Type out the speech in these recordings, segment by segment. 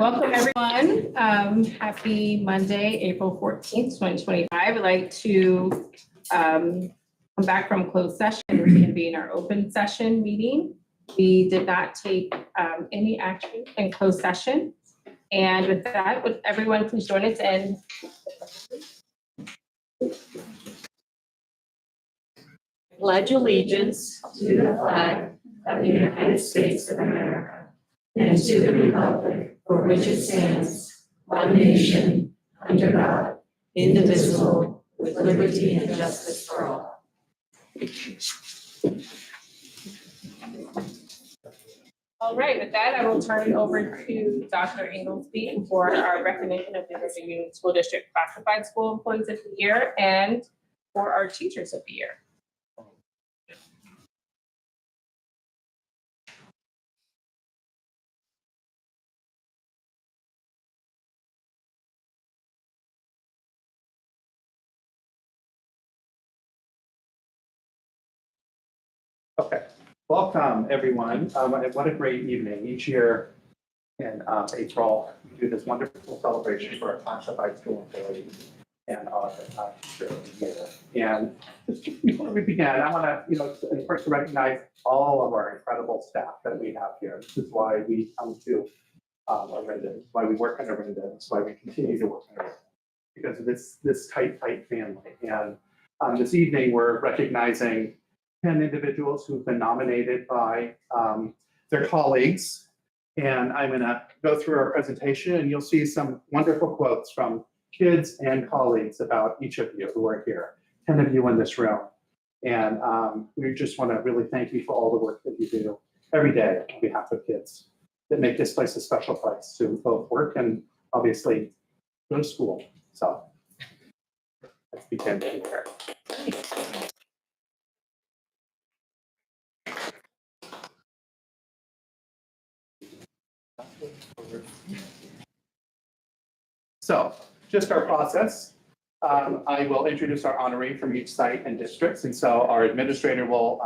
Welcome, everyone. Happy Monday, April 14th, 2025. I'd like to come back from closed session and reconvene our open session meeting. We did not take any action in closed session. And with that, would everyone please join us in pledge allegiance to the flag of the United States of America and to the republic for which it stands, one nation, under God, indivisible, with liberty and justice for all. All right, with that, I will turn it over to Dr. Inglesby for our recognition of the Orinda Union School District Classified School Employees of the Year and for our Teachers of the Year. Okay, welcome everyone. What a great evening. Each year in April, we do this wonderful celebration for our classified school employees and our teacher of the year. And just before we begin, I want to, first recognize all of our incredible staff that we have here. This is why we come to Orinda. This is why we work in Orinda. This is why we continue to work in Orinda, because of this tight family. And this evening, we're recognizing 10 individuals who've been nominated by their colleagues. And I'm gonna go through our presentation and you'll see some wonderful quotes from kids and colleagues about each of you who are here, 10 of you in this room. And we just wanna really thank you for all the work that you do every day on behalf of kids that make this place a special place to both work and obviously go to school. So let's begin here. So just our process. I will introduce our honoree from each site and districts. And so our administrator will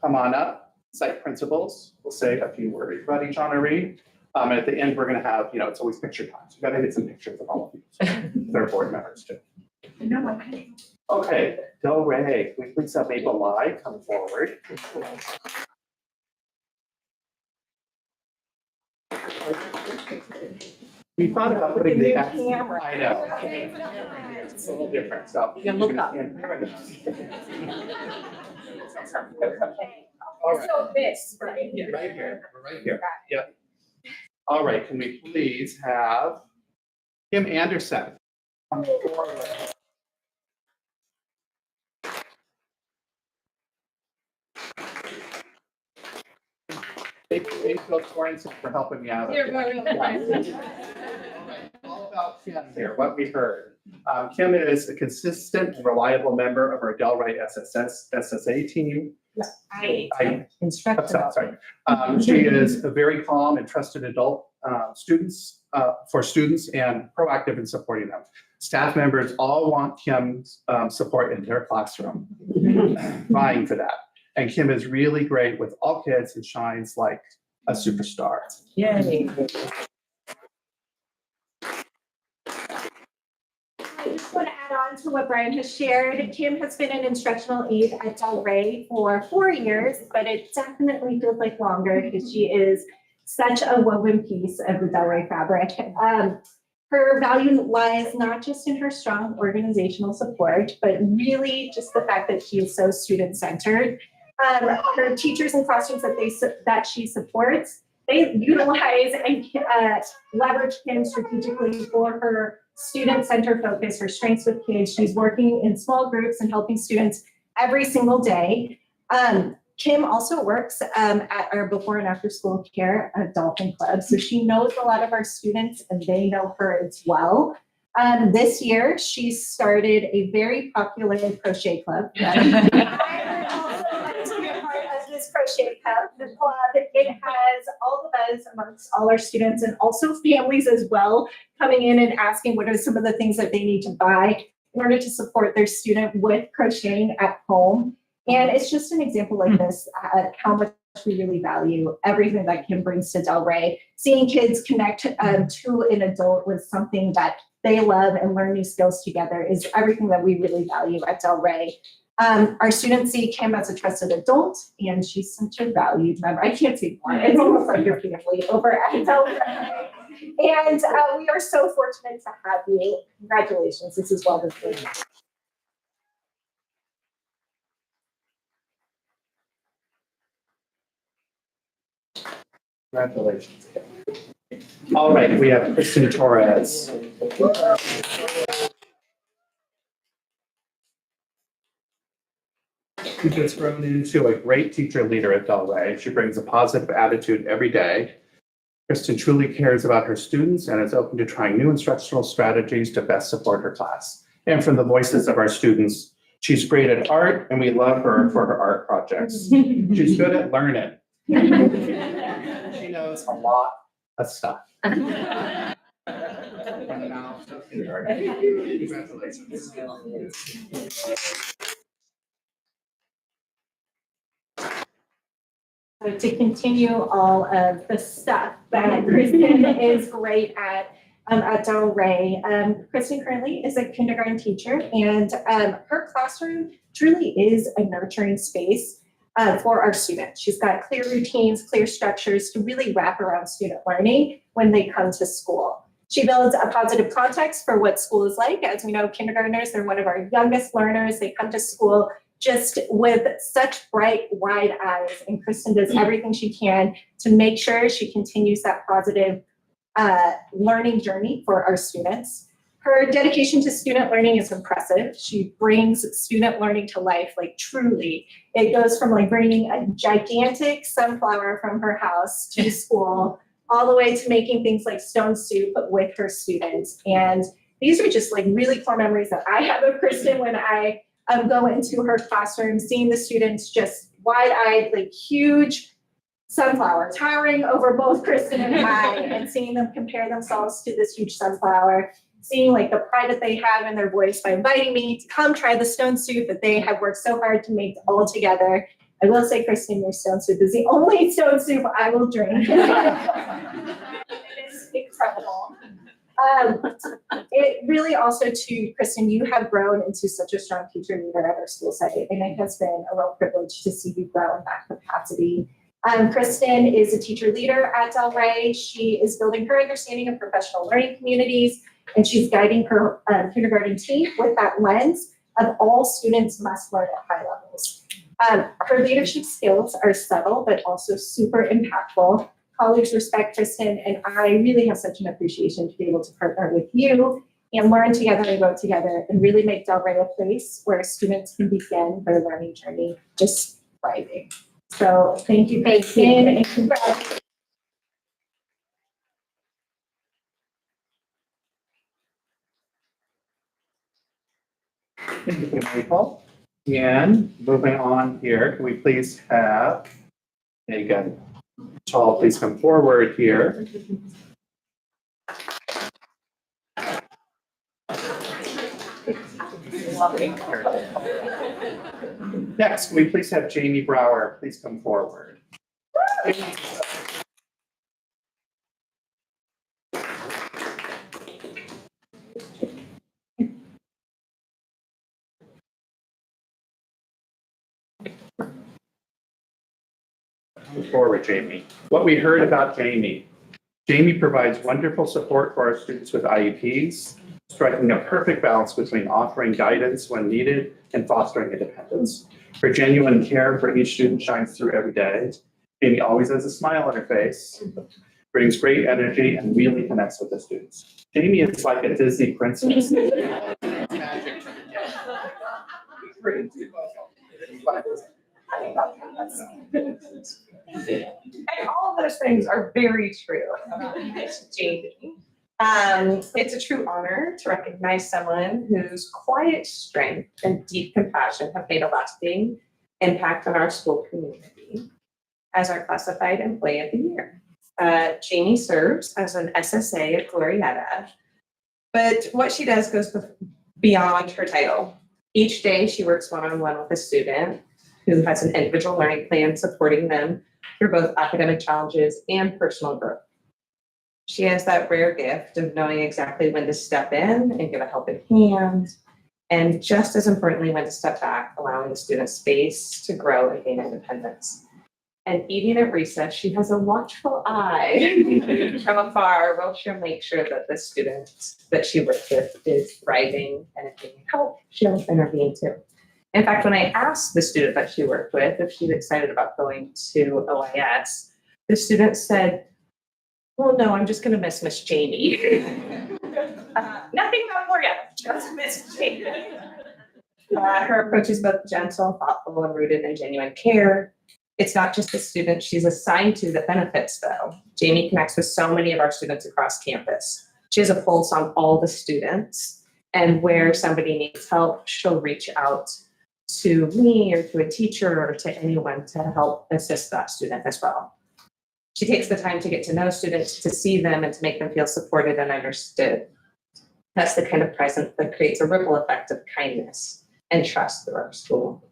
come on up, site principals will say a few words about each honoree. And at the end, we're gonna have, it's always picture time. So we gotta get some pictures of all of you. They're board members too. Okay, Del Rey, we please have Maple Lai come forward. We thought about putting the camera. I know. It's a little different, so. You can look up. All right. So this, right? Right here, we're right here. Yep. All right, can we please have Kim Anderson come forward? Thank you, Sorensen, for helping me out. You're very welcome. All about Kim here, what we heard. Kim is a consistent and reliable member of our Delray SSA team. Sorry. She is a very calm and trusted adult for students and proactive in supporting them. Staff members all want Kim's support in their classroom, vying for that. And Kim is really great with all kids and shines like a superstar. Yay. I just want to add on to what Brian has shared. Kim has been an instructional aide at Del Rey for 4 years, but it definitely feels like longer because she is such a woven piece of the Del Rey fabric. Her value lies not just in her strong organizational support, but really just the fact that she is so student-centered. Her teachers and classrooms that she supports, they utilize and leverage Kim strategically for her student-centered focus, her strengths with kids. She's working in small groups and helping students every single day. Kim also works at our before and after school care at Dolphin Club. So she knows a lot of our students and they know her as well. This year, she started a very popular crochet club. I would also like to be a part of this crochet club. It has all the buzz amongst all our students and also families as well, coming in and asking what are some of the things that they need to buy in order to support their student with crocheting at home. And it's just an example like this, how much we really value everything that Kim brings to Delray. Seeing kids connect to an adult with something that they love and learn new skills together is everything that we really value at Delray. Our students see Kim as a trusted adult, and she's such a valued member. I can't say more. It's almost like your family over at Delray. And we are so fortunate to have you. Congratulations. This is wonderful. Congratulations. All right, we have Kristen Torres. Who has grown into a great teacher leader at Delray. She brings a positive attitude every day. Kristen truly cares about her students and is open to trying new instructional strategies to best support her class. And from the voices of our students, she's great at art, and we love her for her art projects. She's good at learning. She knows a lot of stuff. Congratulations. So to continue all of the stuff that Kristen is great at Delray. Kristen currently is a kindergarten teacher, and her classroom truly is a nurturing space for our students. She's got clear routines, clear structures to really wrap around student learning when they come to school. She builds a positive context for what school is like. As we know, kindergartners, they're one of our youngest learners. They come to school just with such bright, wide eyes, and Kristen does everything she can to make sure she continues that positive learning journey for our students. Her dedication to student learning is impressive. She brings student learning to life, like truly. It goes from like bringing a gigantic sunflower from her house to school, all the way to making things like stone soup with her students. And these are just like really core memories that I have of Kristen when I go into her classroom, seeing the students just wide-eyed, like huge sunflower towering over both Kristen and I, and seeing them compare themselves to this huge sunflower, seeing like the pride that they have in their voice by inviting me to come try the stone soup that they have worked so hard to make all together. I will say, Kristen, your stone soup is the only stone soup I will drink. It is incredible. It really also to Kristen, you have grown into such a strong teacher leader at our school setting, and it has been a real privilege to see you grow in that capacity. Kristen is a teacher leader at Delray. She is building her understanding of professional learning communities, and she's guiding her kindergarten team with that lens of all students must learn at high levels. Her leadership skills are subtle, but also super impactful. Colleagues respect Kristen, and I really have such an appreciation to be able to partner with you and learn together and grow together and really make Delray a place where students can begin their learning journey just thriving. So thank you, Kristen, and congrats. Thank you, Michael. And moving on here, can we please have Megan Chall please come forward here. Next, can we please have Jamie Brower please come forward. Come forward, Jamie. What we heard about Jamie. Jamie provides wonderful support for our students with IEPs, striking a perfect balance between offering guidance when needed and fostering independence. Her genuine care for each student shines through every day. Jamie always has a smile on her face, brings great energy, and really connects with the students. Jamie is like a Disney princess. And all of those things are very true about Miss Jamie. It's a true honor to recognize someone whose quiet strength and deep compassion have made a lasting impact on our school community as our classified employee of the year. Jamie serves as an SSA at Glorietta, but what she does goes beyond her title. Each day she works one-on-one with a student who has an individual learning plan supporting them through both academic challenges and personal growth. She has that rare gift of knowing exactly when to step in and give a helping hand, and just as importantly, when to step back, allowing the student space to grow and gain independence. And even at recess, she has a watchful eye from afar, while she'll make sure that the student that she works with is thriving, and if they need help, she'll intervene too. In fact, when I asked the student that she worked with if she's excited about going to OIS, the student said, "Well, no, I'm just going to miss Miss Jamie." Nothing about Gloria, just Miss Jamie. Her approach is both gentle, thoughtful, and rooted in genuine care. It's not just the student she's assigned to that benefits, though. Jamie connects with so many of our students across campus. She has a pulse on all the students, and where somebody needs help, she'll reach out to me or to a teacher or to anyone to help assist that student as well. She takes the time to get to know students, to see them, and to make them feel supported and understood. That's the kind of presence that creates a ripple effect of kindness and trust through our school.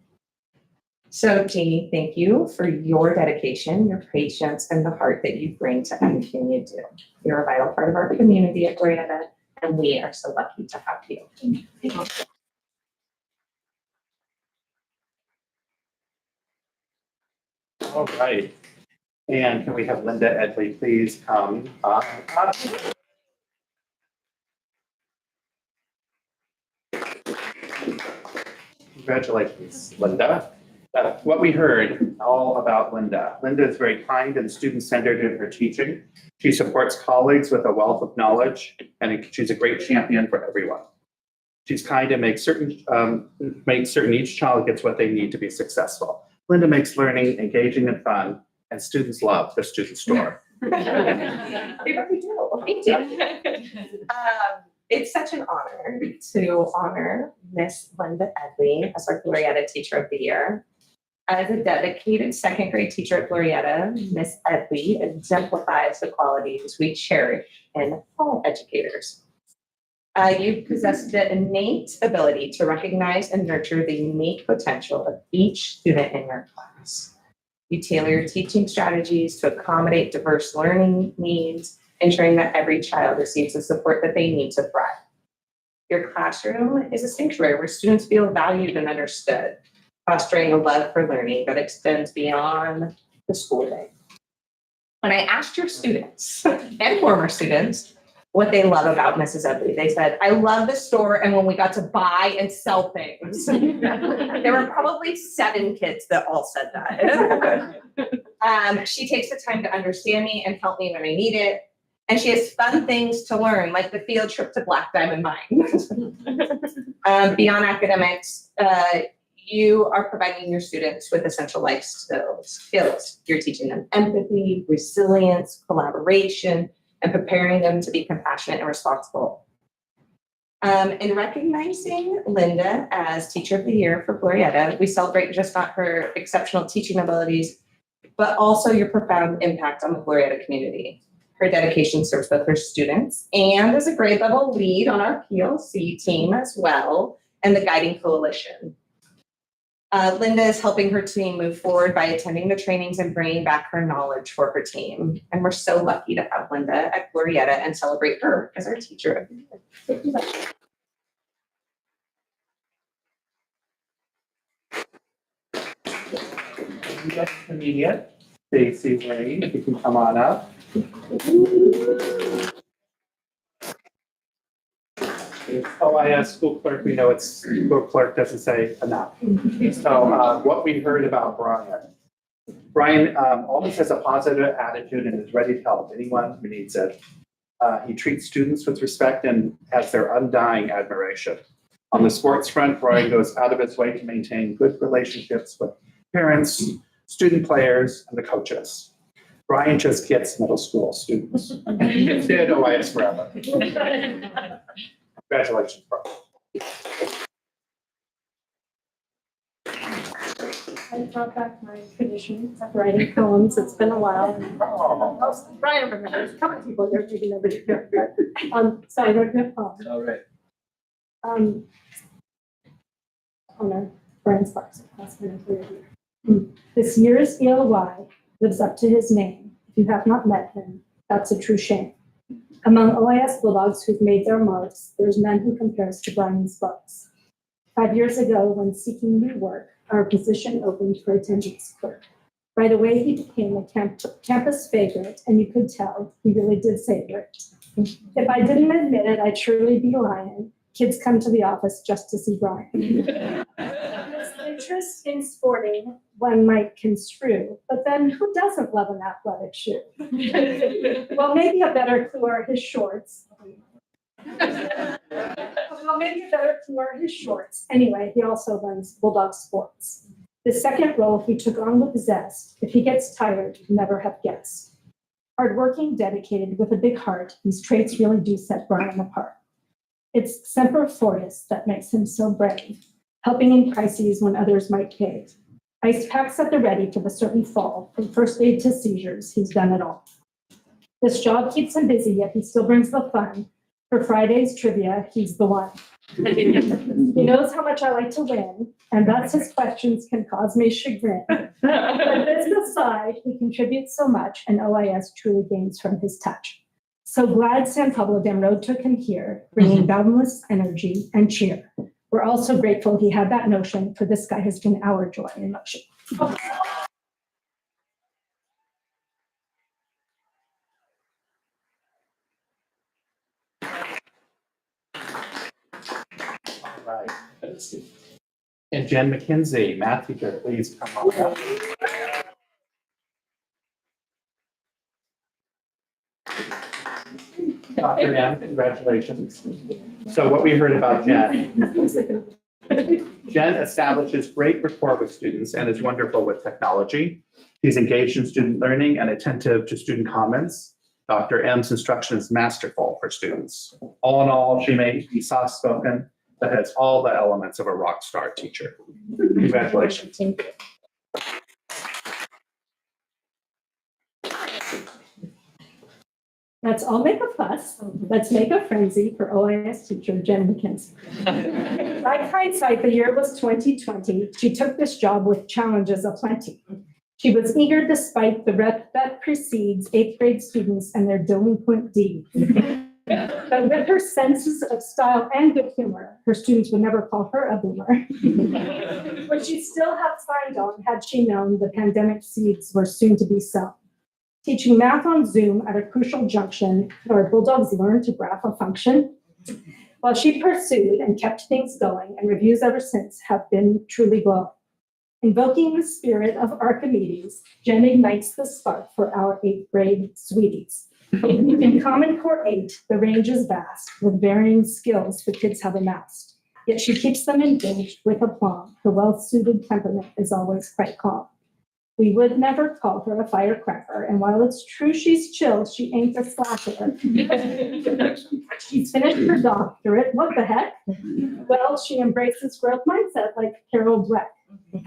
So, Jamie, thank you for your dedication, your patience, and the heart that you bring to everything you do. You're a vital part of our community at Orinda, and we are so lucky to have you. All right. And can we have Linda Edley please come up? Congratulations, Linda. What we heard all about Linda. Linda is very kind and student-centered in her teaching. She supports colleagues with a wealth of knowledge, and she's a great champion for everyone. She's kind and makes certain each child gets what they need to be successful. Linda makes learning engaging and fun, and students love the student store. They really do. Me too. It's such an honor to honor Miss Linda Edley as our Glorietta Teacher of the Year. As a dedicated second grade teacher at Glorietta, Miss Edley exemplifies the qualities we cherish in all educators. You possess the innate ability to recognize and nurture the unique potential of each student in your class. You tailor your teaching strategies to accommodate diverse learning needs, ensuring that every child receives the support that they need to thrive. Your classroom is a sanctuary where students feel valued and understood, fostering a love for learning that extends beyond the school day. When I asked your students and former students what they love about Mrs. Edley, they said, "I love the store and when we got to buy and sell things." There were probably 7 kids that all said that. She takes the time to understand me and help me when I need it. And she has fun things to learn, like the field trip to Black Diamond Mine. Beyond academics, you are providing your students with essential life skills. You're teaching them empathy, resilience, collaboration, and preparing them to be compassionate and responsible. In recognizing Linda as Teacher of the Year for Glorietta, we celebrate just not her exceptional teaching abilities, but also your profound impact on the Glorietta community. Her dedication serves both her students and as a grade level lead on our PLC team as well, and the guiding coalition. Linda is helping her team move forward by attending the trainings and bringing back her knowledge for her team. And we're so lucky to have Linda at Glorietta and celebrate her as our Teacher of the Year. Next immediate, Stacy Wayne, if you can come on up. OIS school clerk, we know it's school clerk doesn't say enough. So what we heard about Brian always has a positive attitude and is ready to help anyone who needs it. He treats students with respect and has their undying admiration. On the sports front, Brian goes out of his way to maintain good relationships with parents, student players, and the coaches. Brian just gets middle school students. He can stay at OIS forever. Congratulations, Brian. I brought back my tradition of writing poems. It's been a while. Brian remembers. A couple of people here, maybe nobody here. So I wrote a poem. All right. Honor Brian Sparks, classmate of the year. This year's ELY lives up to his name. If you have not met him, that's a true shame. Among OIS Bulldogs who've made their marks, there's none who compares to Brian's bucks. 5 years ago, when seeking new work, our position opened for attendance clerk. Right away, he became a campus favorite, and you could tell he really did savor it. If I didn't admit it, I'd surely be lying. Kids come to the office just to see Brian. His interest in sporting, one might construe, but then who doesn't love an athletic shoe? Well, maybe a better clue are his shorts. Anyway, he also runs Bulldog Sports. The second role he took on with zest. If he gets tired, never have guessed. Hardworking, dedicated, with a big heart, these traits really do set Brian apart. It's Semper Fortis that makes him so brave, helping in crises when others might cave. Ice packs at the ready for the certain fall, from first aid to seizures, he's done it all. This job keeps him busy, yet he still brings the fun. For Friday's trivia, he's the one. He knows how much I like to win, and thus his questions can cause me chagrin. But this aside, he contributes so much, and OIS truly gains from his touch. So glad San Pablo Dam Road took him here, bringing boundless energy and cheer. We're also grateful he had that notion, for this guy has been our joy in motion. Right. And Jen McKenzie, math teacher, please come on up. Dr. M, congratulations. So what we heard about Jen. Jen establishes great rapport with students and is wonderful with technology. She's engaged in student learning and attentive to student comments. Dr. M's instruction is masterful for students. All in all, she may be soft-spoken, but has all the elements of a rock star teacher. Congratulations. Let's all make a fuss. Let's make a frenzy for OIS teacher Jen McKenzie. Like hindsight, the year was 2020. She took this job with challenges aplenty. She was eager despite the rep that precedes 8th grade students and their delinquent deeds. But with her senses of style and good humor, her students would never call her a boomer. Would she still have signed on had she known the pandemic seeds were soon to be sown? Teaching math on Zoom at a crucial junction, could our Bulldogs learn to graph a function? While she pursued and kept things going, and reviews ever since have been truly glowing. Invoking the spirit of Archimedes, Jen ignites the spark for our 8th grade sweeties. In Common Core 8, the range is vast, with varying skills the kids have amassed. Yet she keeps them engaged with aplomb. Her well-suited temperament is always quite calm. We would never call her a firecracker, and while it's true she's chill, she ain't a slacker. She's finished her doctorate, what the heck? Well, she embraces growth mindset like Carol Dweck.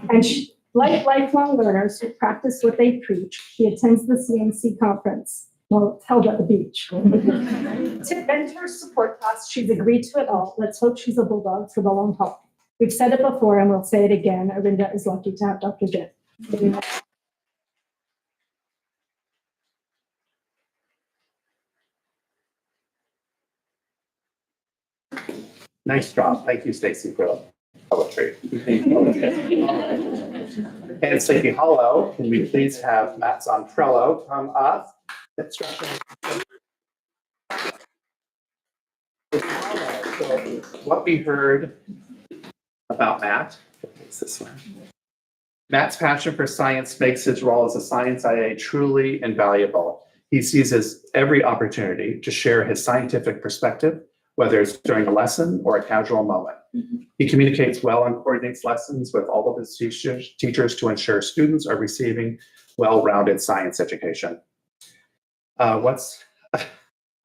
And she, like lifelong learners who practice what they preach, she attends the CNC conference. Well, it's held at the beach. To mentor support class, she's agreed to it all. Let's hope she's a Bulldog for the long haul. We've said it before and we'll say it again. Orinda is lucky to have Dr. Jen. Nice job. Thank you, Stacy, for poetry. And Sleepy Hollow, can we please have Matt Zontrello come up? Instruction. So what we heard about Matt, it's this one. Matt's passion for science makes his role as a science IA truly invaluable. He seizes every opportunity to share his scientific perspective, whether it's during a lesson or a casual moment. He communicates well and coordinates lessons with all of his teachers to ensure students are receiving well-rounded science education. What's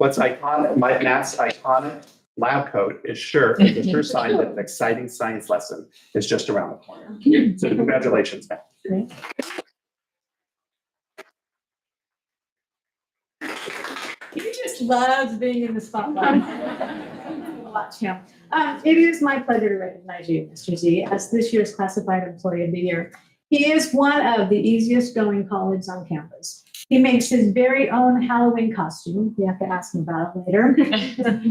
iconic? Matt's iconic lab coat is a sure sign that an exciting science lesson is just around the corner. So congratulations, Matt. He just loves being in the spotlight. A lot, Tim. It is my pleasure to recognize you, Mr. Z, as this year's Classified Employee of the Year. He is one of the easiest going colleagues on campus. He makes his very own Halloween costume. You have to ask him about it later.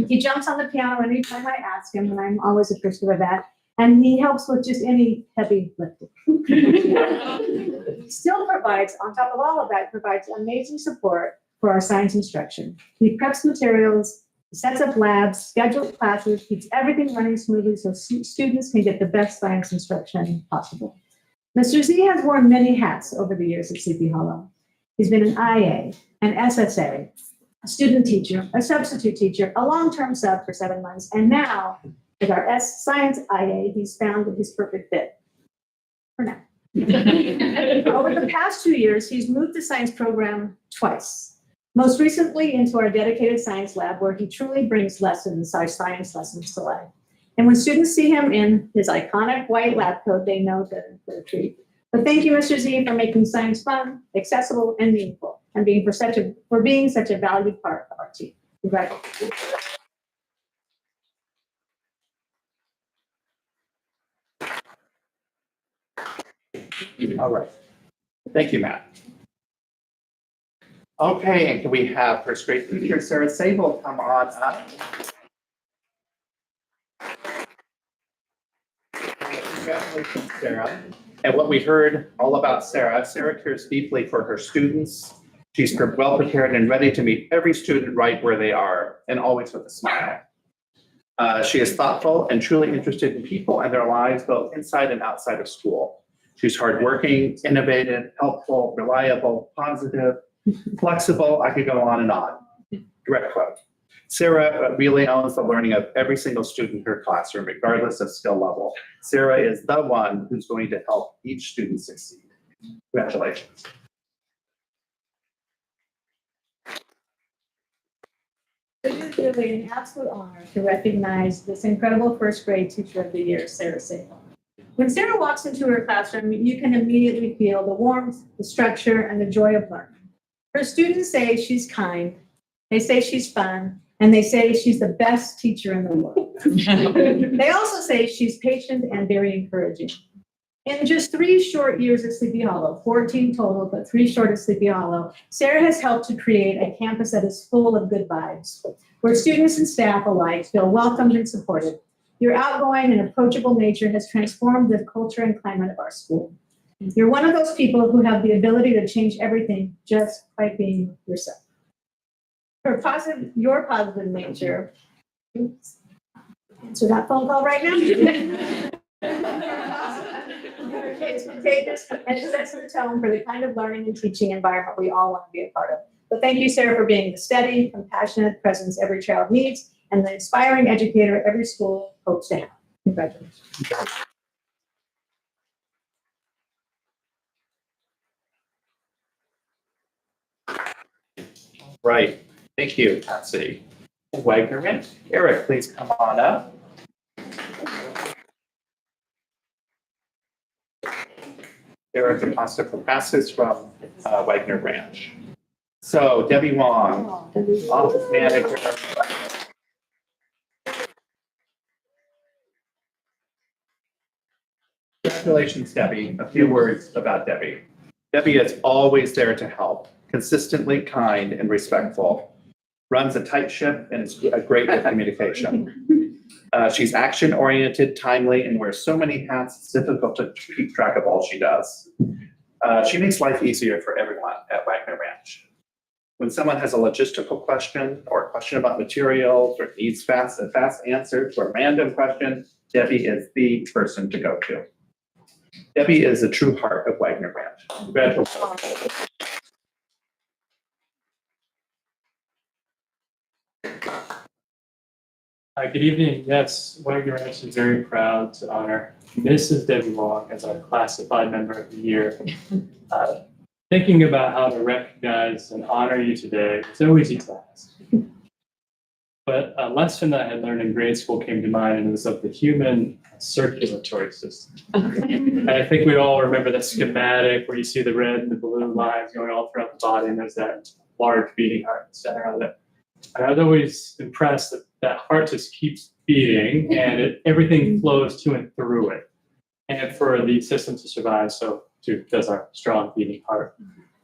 He jumps on the piano anytime I ask him, and I'm always appreciative of that. And he helps with just any heavy lifting. He still provides, on top of all of that, provides amazing support for our science instruction. He preps materials, sets up labs, schedules classes, keeps everything running smoothly so students can get the best science instruction possible. Mr. Z has worn many hats over the years at Sleepy Hollow. He's been an IA, an SSA, a student teacher, a substitute teacher, a long-term sub for 7 months, and now, with our Science IA, he's found his perfect fit. For now. Over the past 2 years, he's moved the science program twice. Most recently into our dedicated science lab, where he truly brings our science lessons to life. And when students see him in his iconic white lab coat, they know that it's a treat. But thank you, Mr. Z, for making science fun, accessible, and meaningful, and for being such a valued part of our team. Congratulations. All right. Thank you, Matt. Okay, and can we have first grade teacher Sarah Sable come on up? Congratulations, Sarah. And what we heard all about Sarah cares deeply for her students. She's well prepared and ready to meet every student right where they are, and always with a smile. She is thoughtful and truly interested in people and their lives, both inside and outside of school. She's hardworking, innovative, helpful, reliable, positive, flexible. I could go on and on. Direct quote. Sarah really owns the learning of every single student in her classroom, regardless of skill level. Sarah is the one who's going to help each student succeed. Congratulations. It is really an absolute honor to recognize this incredible first grade teacher of the year, Sarah Sable. When Sarah walks into her classroom, you can immediately feel the warmth, the structure, and the joy of learning. Her students say she's kind, they say she's fun, and they say she's the best teacher in the world. They also say she's patient and very encouraging. In just 3 short years at Sleepy Hollow, 14 total, but 3 short at Sleepy Hollow, Sarah has helped to create a campus that is full of good vibes, where students and staff alike feel welcomed and supported. Your outgoing and approachable nature has transformed the culture and climate of our school. You're one of those people who have the ability to change everything just by being yourself. Your positive nature, answer that phone call right now. It's contagious and it sets the tone for the kind of learning and teaching environment we all want to be a part of. But thank you, Sarah, for being the steady, compassionate presence every child needs and the inspiring educator every school hopes to have. Congratulations. Right. Thank you, Patsy. Wagner. Eric, please come on up. Eric Acosta Procassis from Wagner Branch. So Debbie Wong, office manager. Congratulations, Debbie. A few words about Debbie. Debbie is always there to help, consistently kind and respectful, runs a tight ship and is great with communication. She's action-oriented, timely, and wears so many hats, it's difficult to keep track of all she does. She makes life easier for everyone at Wagner Ranch. When someone has a logistical question or a question about materials or needs fast answers to a random question, Debbie is the person to go to. Debbie is the true heart of Wagner Ranch. Congratulations. Good evening. Yes, Wagner Ranch is very proud to honor Mrs. Debbie Wong as our classified member of the year. Thinking about how to recognize and honor you today is no easy task. But a lesson that I had learned in grade school came to mind, and it was of the human circulatory system. And I think we all remember the schematic where you see the red and the blue lines going all throughout the body, and there's that large beating heart in the center of it. And I was always impressed that that heart just keeps beating and everything flows to and through it. And for the system to survive. So to does our strong beating heart.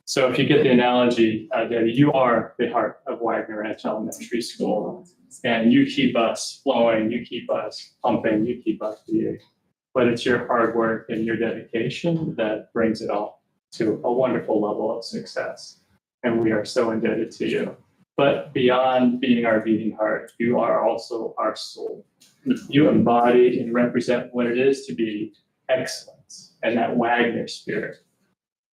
So if you get the analogy, Debbie, you are the heart of Wagner Ranch Elementary School, and you keep us flowing, you keep us pumping, you keep us beating. But it's your hard work and your dedication that brings it all to a wonderful level of success. And we are so indebted to you. But beyond being our beating heart, you are also our soul. You embody and represent what it is to be excellence and that Wagner spirit.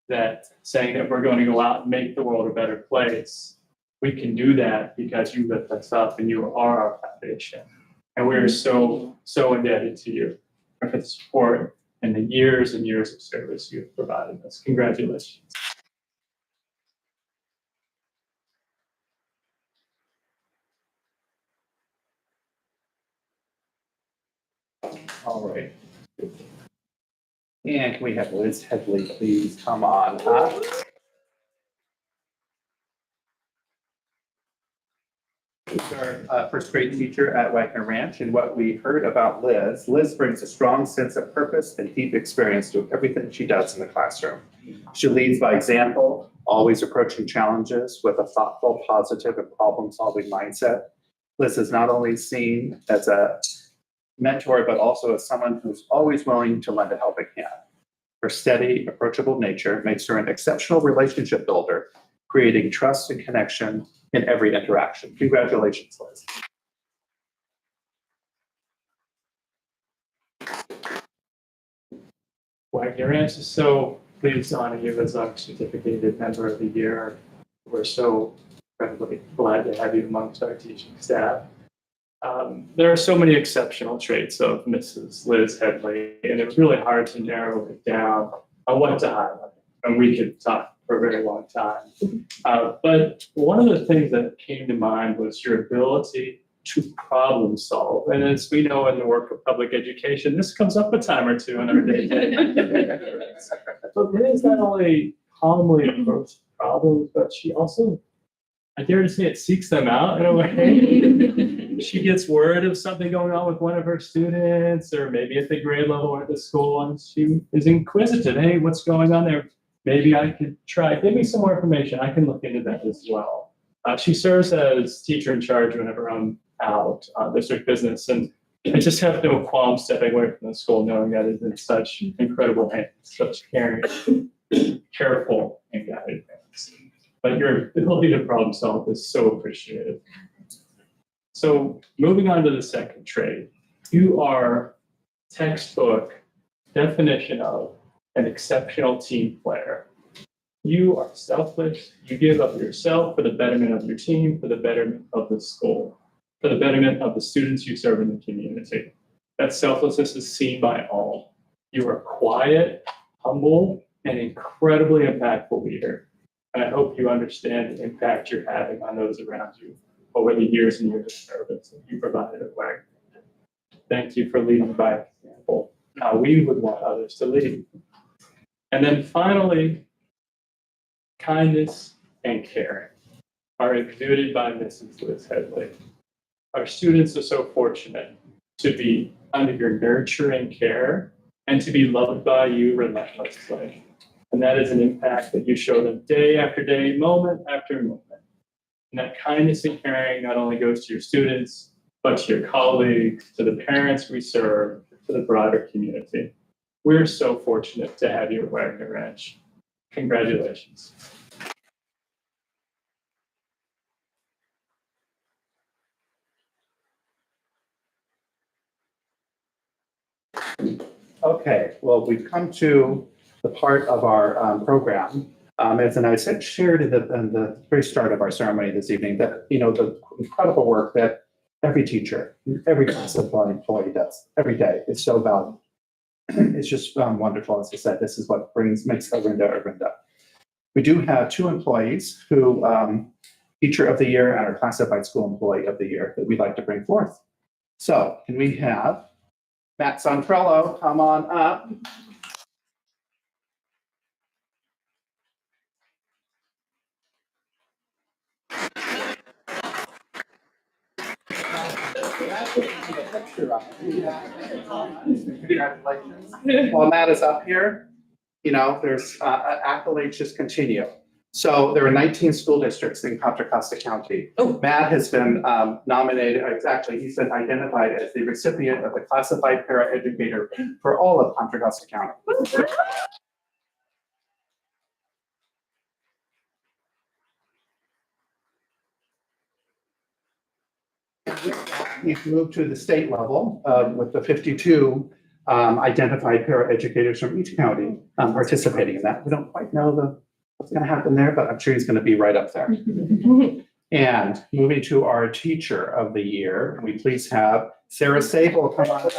That saying that we're going to go out and make the world a better place, we can do that because you lift us up and you are our foundation. And we are so indebted to you for the support and the years and years of service you've provided us. Congratulations. All right. And can we have Liz Headley please come on up? She's our first grade teacher at Wagner Ranch, and what we heard about Liz brings a strong sense of purpose and deep experience to everything she does in the classroom. She leads by example, always approaching challenges with a thoughtful, positive, and problem-solving mindset. Liz is not only seen as a mentor, but also as someone who's always willing to lend a helping hand. Her steady, approachable nature makes her an exceptional relationship builder, creating trust and connection in every interaction. Congratulations, Liz. Wagner Ranch is so pleased to honor you as our certificated member of the year. We're so incredibly glad to have you amongst our teaching staff. There are so many exceptional traits of Mrs. Liz Headley, and it was really hard to narrow it down on what to highlight. And we could talk for a very long time. But one of the things that came to mind was your ability to problem solve. And as we know in the work of public education, this comes up a time or two in our day. But Liz not only calmly approaches problems, but she also, I dare to say it, seeks them out in a way. She gets word of something going on with one of her students, or maybe at the grade level or at the school, and she is inquisitive. Hey, what's going on there? Maybe I could try, give me some more information. I can look into that as well. She serves as teacher in charge whenever I'm out on district business, and I just have no qualm stepping away from the school knowing that it's in such incredible hands, such caring, careful, and guided hands. But your ability to problem solve is so appreciated. So moving on to the second trait, you are textbook definition of an exceptional team player. You are selfless. You give up yourself for the betterment of your team, for the betterment of the school, for the betterment of the students you serve in the community. That selflessness is seen by all. You are quiet, humble, and incredibly impactful leader. And I hope you understand the impact you're having on those around you over the years and years of service that you provided at Wagner. Thank you for leading by example, how we would want others to lead. And then finally, kindness and caring are exuded by Mrs. Liz Headley. Our students are so fortunate to be under your nurturing care and to be loved by you relentlessly. And that is an impact that you show them day after day, moment after moment. And that kindness and caring not only goes to your students, but to your colleagues, to the parents we serve, to the broader community. We're so fortunate to have you at Wagner Ranch. Congratulations. Okay, well, we've come to the part of our program. As I said, shared in the very start of our ceremony this evening, that the incredible work that every teacher, every classified employee does every day is so valuable. It's just wonderful. As I said, this is what makes Orinda Orinda. We do have two employees who Teacher of the Year and our Classified School Employee of the Year that we'd like to bring forth. So can we have Matt Santrello come on up? Congratulations. While Matt is up here, there's accolades just continue. So there are 19 school districts in Contra Costa County. Matt has been nominated, exactly, he's been identified as the recipient of the classified paraeducator for all of Contra Costa County. He's moved to the state level with the 52 identified paraeducators from each county participating in that. We don't quite know what's going to happen there, but I'm sure he's going to be right up there. And moving to our teacher of the year, can we please have Sarah Sable come on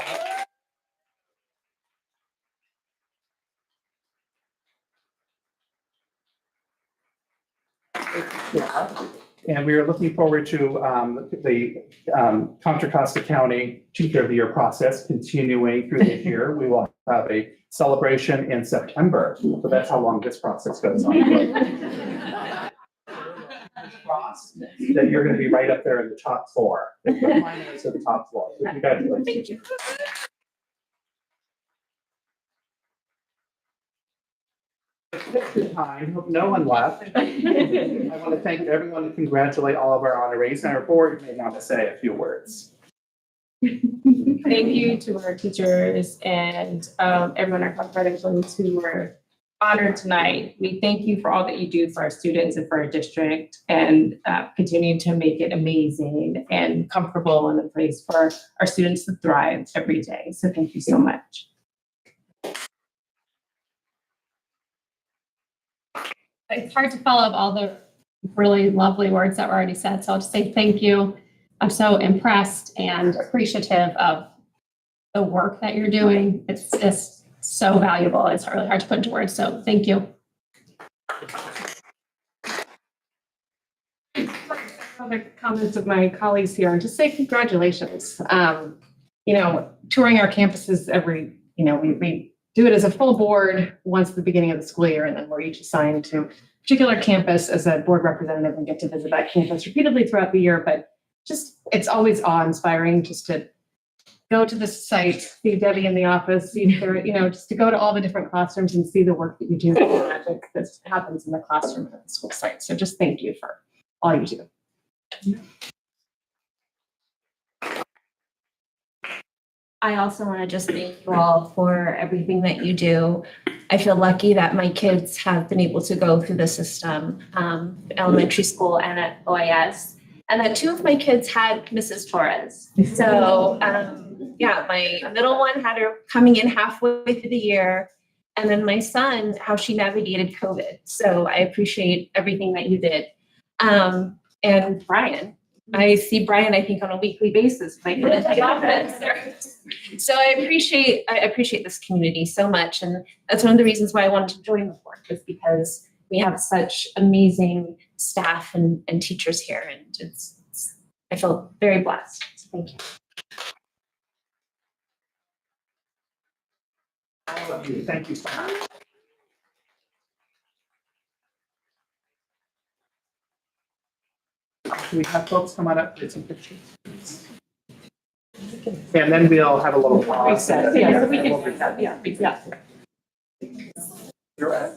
up. And we are looking forward to the Contra Costa County Teacher of the Year process continuing through the year. We will have a celebration in September. So that's how long this process goes on. That you're going to be right up there in the top 4. To the top 4. Congratulations. Good time. Hope no one left. I want to thank everyone and congratulate all of our honorees, and our board may want to say a few words. Thank you to our teachers and everyone, our credentials who were honored tonight. We thank you for all that you do for our students and for our district and continue to make it amazing and comfortable and a place for our students to thrive every day. So thank you so much. It's hard to follow up all the really lovely words that were already said. So I'll just say thank you. I'm so impressed and appreciative of the work that you're doing. It's just so valuable. It's really hard to put into words. So thank you. Other comments of my colleagues here, just say congratulations. Touring our campuses we do it as a full board once at the beginning of the school year, and then we're each assigned to a particular campus as a board representative and get to visit that campus repeatedly throughout the year. But it's always awe-inspiring just to go to the site, see Debbie in the office, see her, just to go to all the different classrooms and see the work that you do, the magic that happens in the classroom and at the school site. So just thank you for all you do. I also want to just thank you all for everything that you do. I feel lucky that my kids have been able to go through the system, elementary school and at OIS, and that 2 of my kids had Mrs. Torres. So my middle one had her coming in halfway through the year, and then my son, how she navigated COVID. So I appreciate everything that you did. And Brian, I see Brian, I think, on a weekly basis. The office. So I appreciate this community so much, and that's one of the reasons why I wanted to join the board, is because we have such amazing staff and teachers here, and I feel very blessed. So thank you. All of you, thank you so much. Can we have folks come on up and take some pictures? And then we'll have a little pause. Yeah, so we can reset. Yeah. You're right.